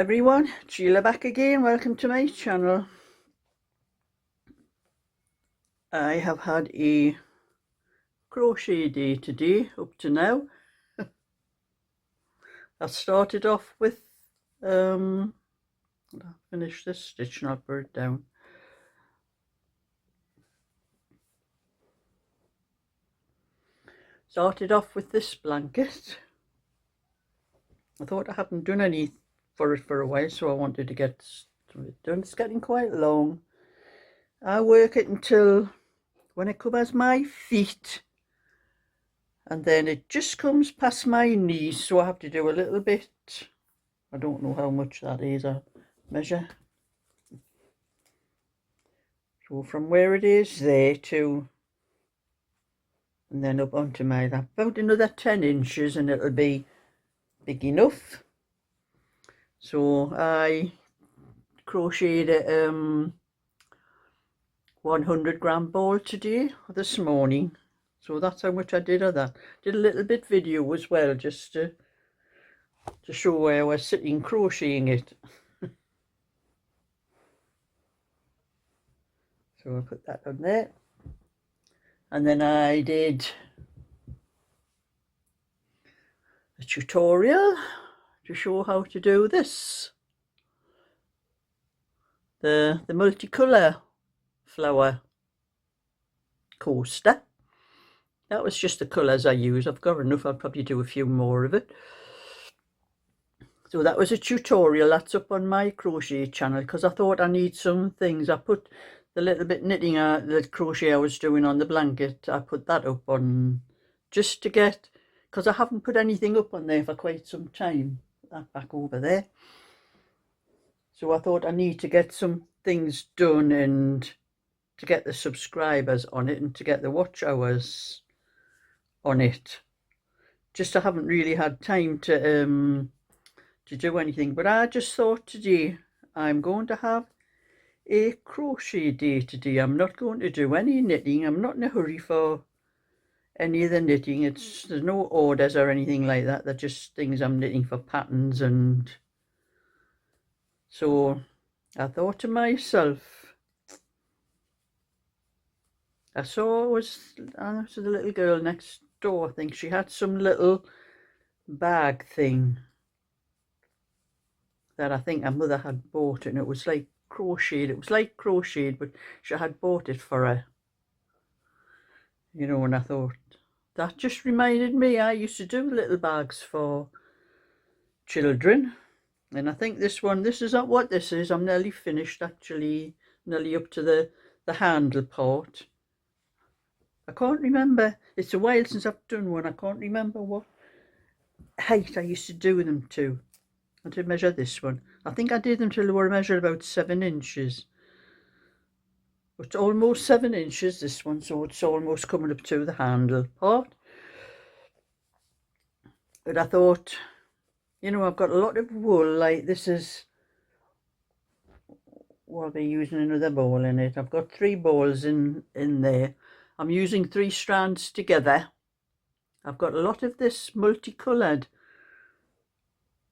everyone, Sheila back again. Welcome to my channel. I have had a crochet day today up to now. I started off with I'll finish this stitch and I'll put it down. Started off with this blanket. I thought I hadn't done any for it for a while, so I wanted to get it done. It's getting quite long. I work it until when it covers my feet, and then it just comes past my knees, so I have to do a little bit. I don't know how much that is. I measure. So from where it is there to, and then up onto my lap, about another 10 inches and it'll be big enough. So I crocheted a 100-gram ball today, this morning. So that's how much I did of that. Did a little bit video as well, just to show where I was sitting crocheting it. So I'll put that on there. And then I did a tutorial to show how to do this. The multicolour flower coaster. That was just the colours I use. I've got enough. I'll probably do a few more of it. So that was a tutorial. That's up on my crochet channel, because I thought I need some things. I put the little bit knitting, the crochet I was doing on the blanket, I put that up on just to get, because I haven't put anything up on there for quite some time. Put that back over there. So I thought I need to get some things done and to get the subscribers on it and to get the watch hours on it. Just I haven't really had time to do anything, but I just thought today I'm going to have a crochet day today. I'm not going to do any knitting. I'm not in a hurry for any of the knitting. There's no orders or anything like that. They're just things I'm knitting for patterns. And so I thought to myself, I saw it was the little girl next door. I think she had some little bag thing that I think her mother had bought, and it was like crocheted. It was like crocheted, but she had bought it for her, you know. And I thought that just reminded me, I used to do little bags for children. And I think this is not what this is. I'm nearly finished, actually, nearly up to the handle part. I can't remember. It's a while since I've done one. I can't remember what height I used to do them to. I did measure this one. I think I did them till they were measured about 7 inches. It's almost 7 inches, this one, so it's almost coming up to the handle part. But I thought, you know, I've got a lot of wool, like this is, well, I'll be using another ball in it. I've got 3 balls in there. I'm using 3 strands together. I've got a lot of this multicoloured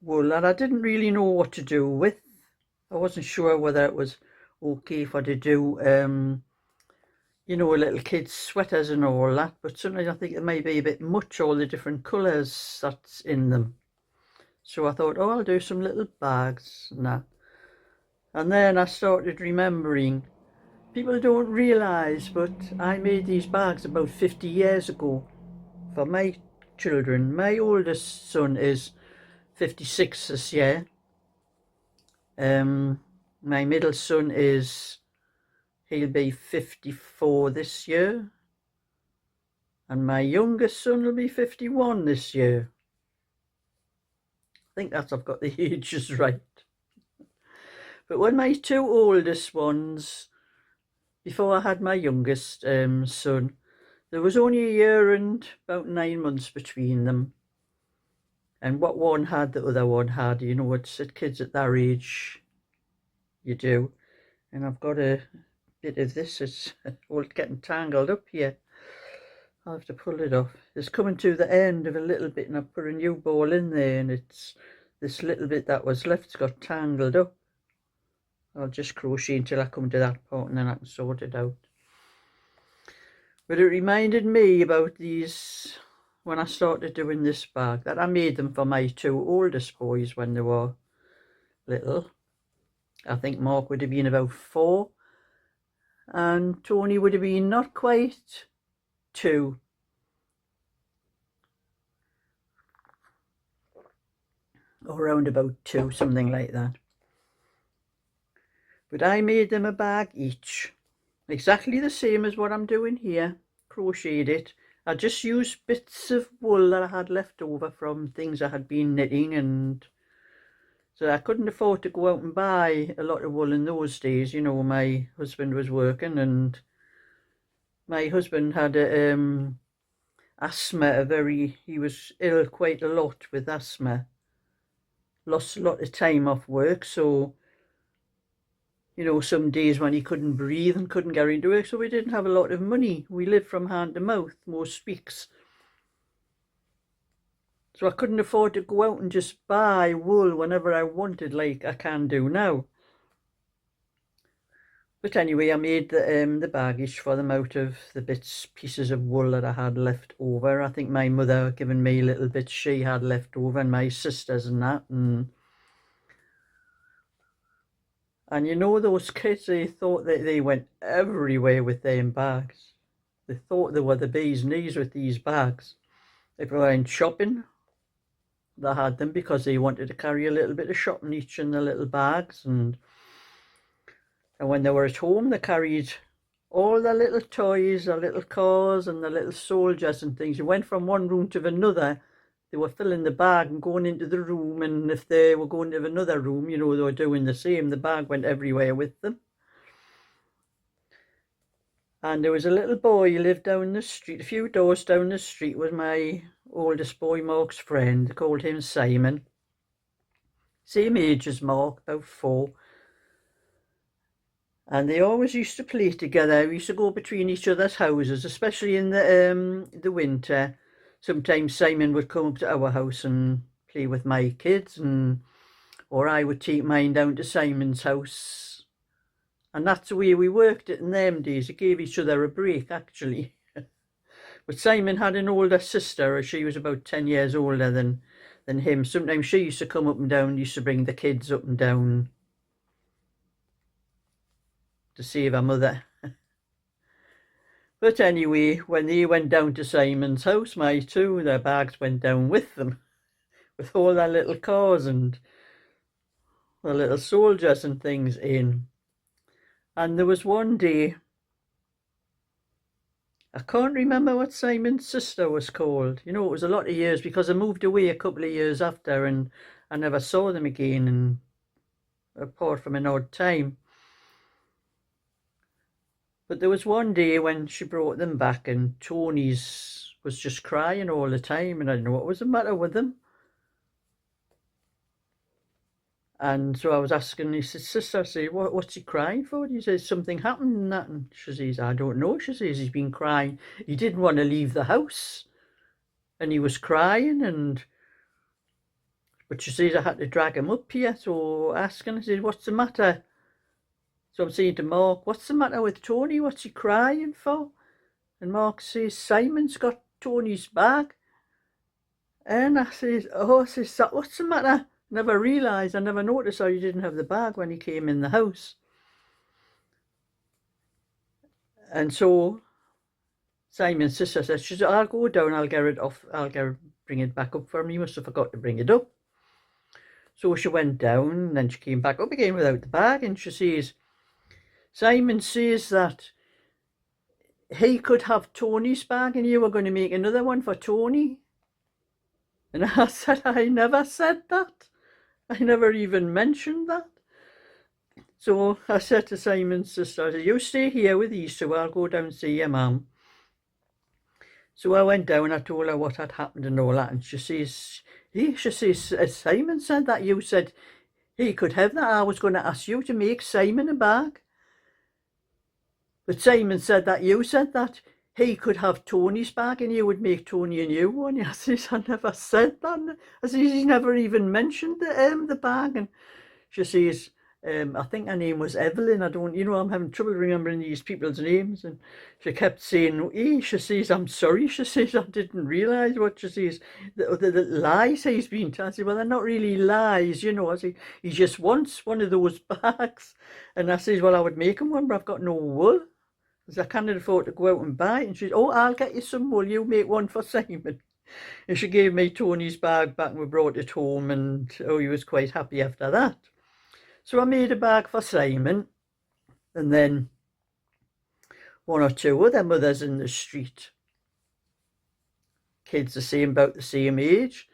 wool that I didn't really know what to do with. I wasn't sure whether it was okay for to do you know, little kids sweaters and all that, but sometimes I think it may be a bit much, all the different colours that's in them. So I thought, oh, I'll do some little bags and that. And then I started remembering, people don't realise, but I made these bags about 50 years ago for my children. My oldest son is 56 this year. My middle son he'll be 54 this year. And my youngest son will be 51 this year. I think I've got the ages right. But when my 2 oldest ones, before I had my youngest son, there was only a year and about 9 months between them. And what one had, the other one had. You know, it's at kids at their age, you do. And I've got a bit of this. It's all getting tangled up here. I'll have to pull it off. It's coming to the end of a little bit, and I've put a new ball in there, and it's this little bit that was left's got tangled up. I'll just crochet until I come to that part and then I can sort it out. But it reminded me about these when I started doing this bag, that I made them for my two oldest boys when they were little. I think Mark would have been about 4 and Tony would have been not quite 2. Or around about 2, something like that. But I made them a bag each, exactly the same as what I'm doing here. Crocheted it. I just used bits of wool that I had left over from things I had been knitting, and so I couldn't afford to go out and buy a lot of wool in those days. You know, my husband was working, and my husband had asthma. He was ill quite a lot with asthma. Lost a lot of time off work, so you know, some days when he couldn't breathe and couldn't get into work, so we didn't have a lot of money. We lived from hand to mouth most weeks. So I couldn't afford to go out and just buy wool whenever I wanted like I can do now. But anyway, I made the baggage for them out of the pieces of wool that I had left over. I think my mother had given me little bits she had left over, and my sisters and that. And you know, those kids, they thought that they went everywhere with them bags. They thought they were the bee's knees with these bags. If they went shopping, they had them because they wanted to carry a little bit of shopping each in their little bags. And when they were at home, they carried all their little toys, their little cars and their little soldiers and things. You went from one room to another. They were filling the bag and going into the room, and if they were going to another room, you know, they were doing the same. The bag went everywhere with them. And there was a little boy who lived down the street, a few doors down the street, was my oldest boy, Mark's friend. They called him Simon. Same age as Mark, about 4. And they always used to play together. We used to go between each other's houses, especially in the winter. Sometimes Simon would come up to our house and play with my kids, or I would take mine down to Simon's house. And that's the way we worked it in them days. It gave each other a break, actually. But Simon had an older sister. She was about 10 years older than him. Sometimes she used to come up and down, used to bring the kids up and down to save her mother. But anyway, when they went down to Simon's house, their bags went down with them, with all their little cars and their little soldiers and things in. And there was one day, I can't remember what Simon's sister was called. You know, it was a lot of years because I moved away a couple of years after and I never saw them again, and apart from an odd time. But there was one day when she brought them back and Tony's was just crying all the time, and I didn't know what was the matter with him. And so I was asking his sister, I said, what's he crying for? He says, something happened and that. And she says, I don't know. She says, he's been crying. He didn't want to leave the house. And he was crying, but she says, I had to drag him up here. So asking, I said, what's the matter? So I'm saying to Mark, what's the matter with Tony? What's he crying for? And Mark says, Simon's got Tony's bag. And I says, what's the matter? Never realised, I never noticed how he didn't have the bag when he came in the house. And so Simon's sister says, I'll go down, I'll get it off, bring it back up for him. He must have forgot to bring it up. So she went down, and then she came back up again without the bag, and she says, Simon says that he could have Tony's bag and you were going to make another one for Tony. And I said, I never said that. I never even mentioned that. So I said to Simon's sister, I said, you stay here with these two, I'll go down and see your mum. So I went down, I told her what had happened and all that, and she says, Simon said that you said he could have that. I was going to ask you to make Simon a bag. But Simon said that you said that he could have Tony's bag and you would make Tony a new one. I says, I never said that. I says, he never even mentioned the bag. And she says, I think her name was Evelyn. I don't, I'm having trouble remembering these people's names. And she kept saying, hey, she says, I'm sorry. She says, I didn't realise what she says. The lies he's been telling. I said, well, they're not really lies, I said, he just wants one of those bags. And I says, well, I would make him one, but I've got no wool. Because I can't afford to go out and buy it. And she said, oh, I'll get you some wool. You make one for Simon. And she gave me Tony's bag back and we brought it home. And, he was quite happy after that. So I made a bag for Simon, and then one or two other mothers in the street, kids about the same age,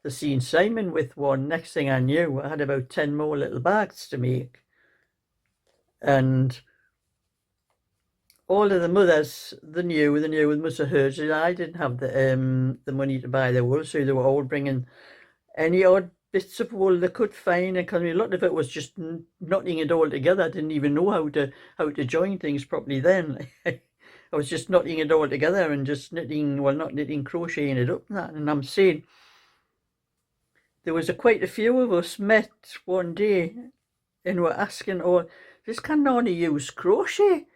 they seen Simon with one. Next thing I knew, I had about 10 more little bags to make. And all of the mothers, they must have heard that I didn't have the money to buy the wool, so they were all bringing any odd bits of wool they could find, and because a lot of it was just knotting it all together. I didn't even know how to join things properly then. I was just knotting it all together and just knitting, well, not knitting, crocheting it up and that. And I'm saying there was quite a few of us met one day and were asking, oh, this can only use crochet.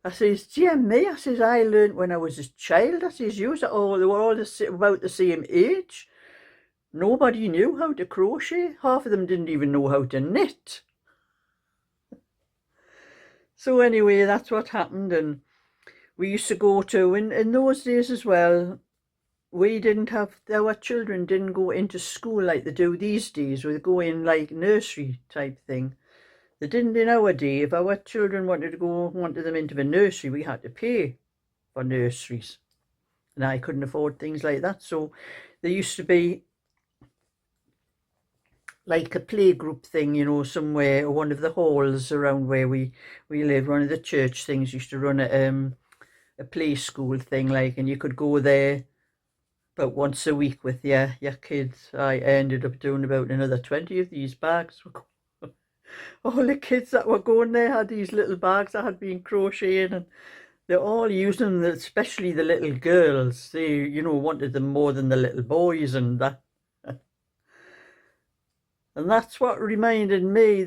I says, dear me, I says, I learned when I was a child. I says, they were all about the same age. Nobody knew how to crochet. Half of them didn't even know how to knit. So anyway, that's what happened. And we used to go to, in those days as well, our children didn't go into school like they do these days, where they go in like nursery type thing. They didn't in our day. If our children wanted them into the nursery, we had to pay for nurseries. And I couldn't afford things like that. So there used to be like a playgroup thing, somewhere, or one of the halls around where we lived. One of the church things used to run a play school thing, and you could go there about once a week with your kids. I ended up doing about another 20 of these bags. All the kids that were going there had these little bags that had been crocheting, and they're all using them, especially the little girls. They, wanted them more than the little boys and that. And that's what reminded me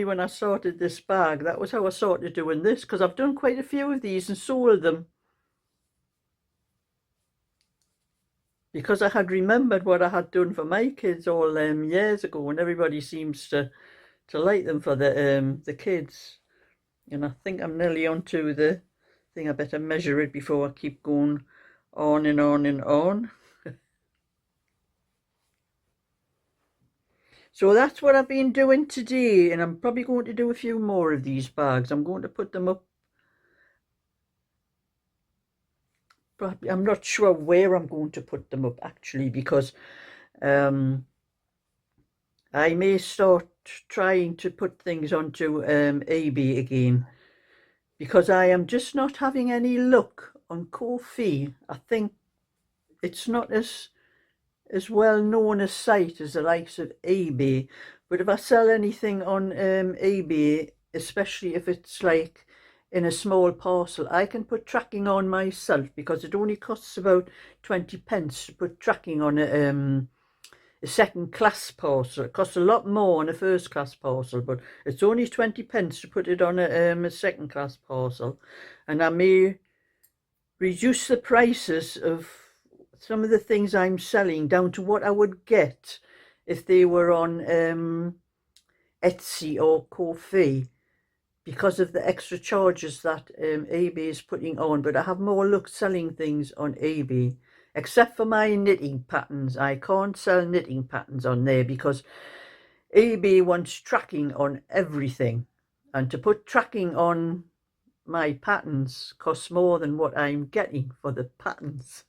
when I started this bag. That was how I started doing this, because I've done quite a few of these and sold them. Because I had remembered what I had done for my kids all them years ago, and everybody seems to like them for the kids. And I think I'm nearly onto the thing. I better measure it before I keep going on and on and on. So that's what I've been doing today, and I'm probably going to do a few more of these bags. I'm going to put them up. Probably, I'm not sure where I'm going to put them up actually, because I may start trying to put things onto eBay again, because I am just not having any luck on Ko-fi. I think it's not as well known a site as the likes of eBay, but if I sell anything on eBay, especially if it's like in a small parcel, I can put tracking on myself, because it only costs about 20 pence to put tracking on a second class parcel. It costs a lot more on a first class parcel, but it's only 20 pence to put it on a second class parcel. And I may reduce the prices of some of the things I'm selling down to what I would get if they were on Etsy or Ko-fi, because of the extra charges that eBay is putting on. But I have more luck selling things on eBay, except for my knitting patterns. I can't sell knitting patterns on there because eBay wants tracking on everything, and to put tracking on my patterns costs more than what I'm getting for the patterns.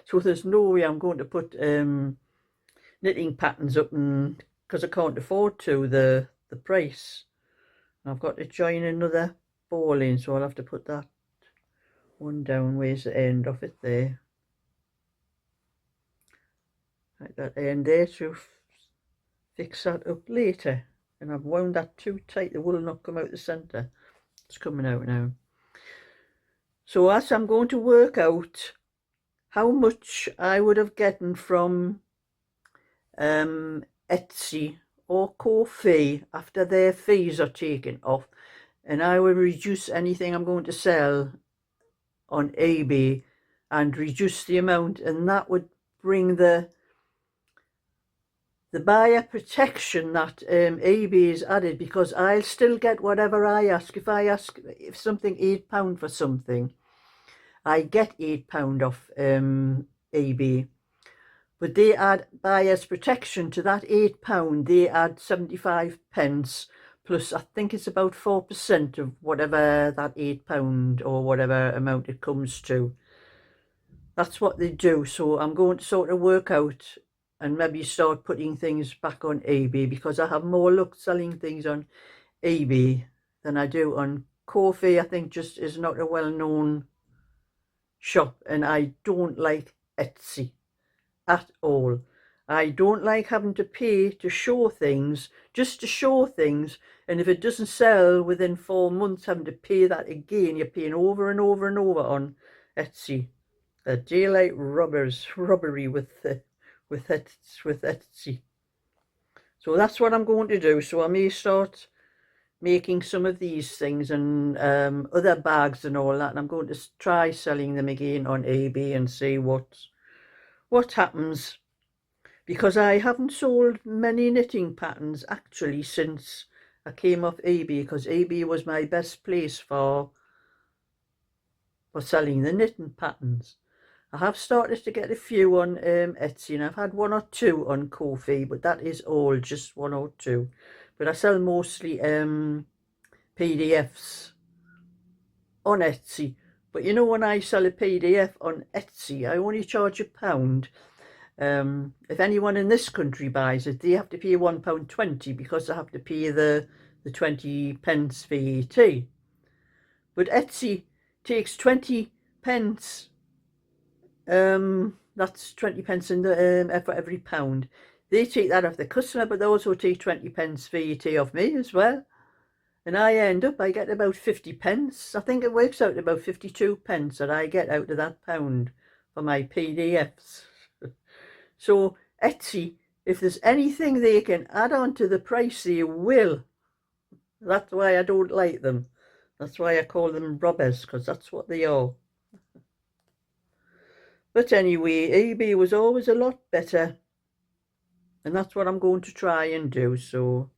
So there's no way I'm going to put knitting patterns up, and because I can't afford to, the price. I've got to join another ball in, so I'll have to put that one down. Where's the end of it there? Like that end there, to fix that up later. And I've wound that too tight, the wool will not come out the centre. It's coming out now. So as I'm going to work out how much I would have gotten from Etsy or Crochet after their fees are taken off, and I will reduce anything I'm going to sell on eBay and reduce the amount, and that would bring the buyer protection that eBay has added, because I'll still get whatever I ask. If I ask if something £8 for something, I get £8 off eBay. But they add buyer's protection to that £8. They add 75 pence plus, I think it's about 4% of whatever that £8 or whatever amount it comes to. That's what they do. So I'm going to sort of work out and maybe start putting things back on eBay, because I have more luck selling things on eBay than I do on Crochet. I think just is not a well-known shop, and I don't like Etsy at all. I don't like having to pay to show things, just to show things, and if it doesn't sell within 4 months, having to pay that again. You're paying over and over and over on Etsy. The daylight robbery with Etsy. So that's what I'm going to do. So I may start making some of these things and other bags and all that, and I'm going to try selling them again on eBay and see what happens, because I haven't sold many knitting patterns actually since I came off eBay, because eBay was my best place for selling the knitting patterns. I have started to get a few on Etsy, and I've had 1 or 2 on Ko-fi, but that is all, just 1 or 2. But I sell mostly PDFs on Etsy. But you know, when I sell a PDF on Etsy, I only charge £1. If anyone in this country buys it, they have to pay £1.20, because they have to pay the 20 pence VAT. But Etsy takes 20 pence. That's 20 pence in the for every pound. They take that off the customer, but they also take 20 pence VAT off me as well. And I get about 50 pence. I think it works out about 52 pence that I get out of that pound for my PDFs. So Etsy, if there's anything they can add on to the price, they will. That's why I don't like them. That's why I call them robbers, because that's what they are. But anyway, eBay was always a lot better, and that's what I'm going to try and do. So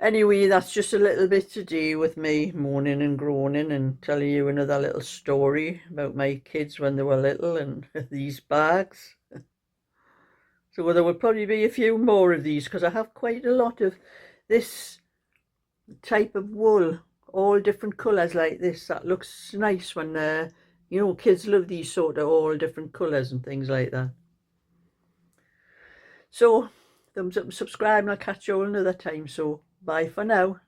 anyway, that's just a little bit today with me moaning and groaning and telling you another little story about my kids when they were little and these bags. So there will probably be a few more of these, because I have quite a lot of this type of wool, all different colours like this. That looks nice when you know, kids love these sort of all different colours and things like that. So thumbs up and subscribe, and I'll catch you all another time. So bye for now.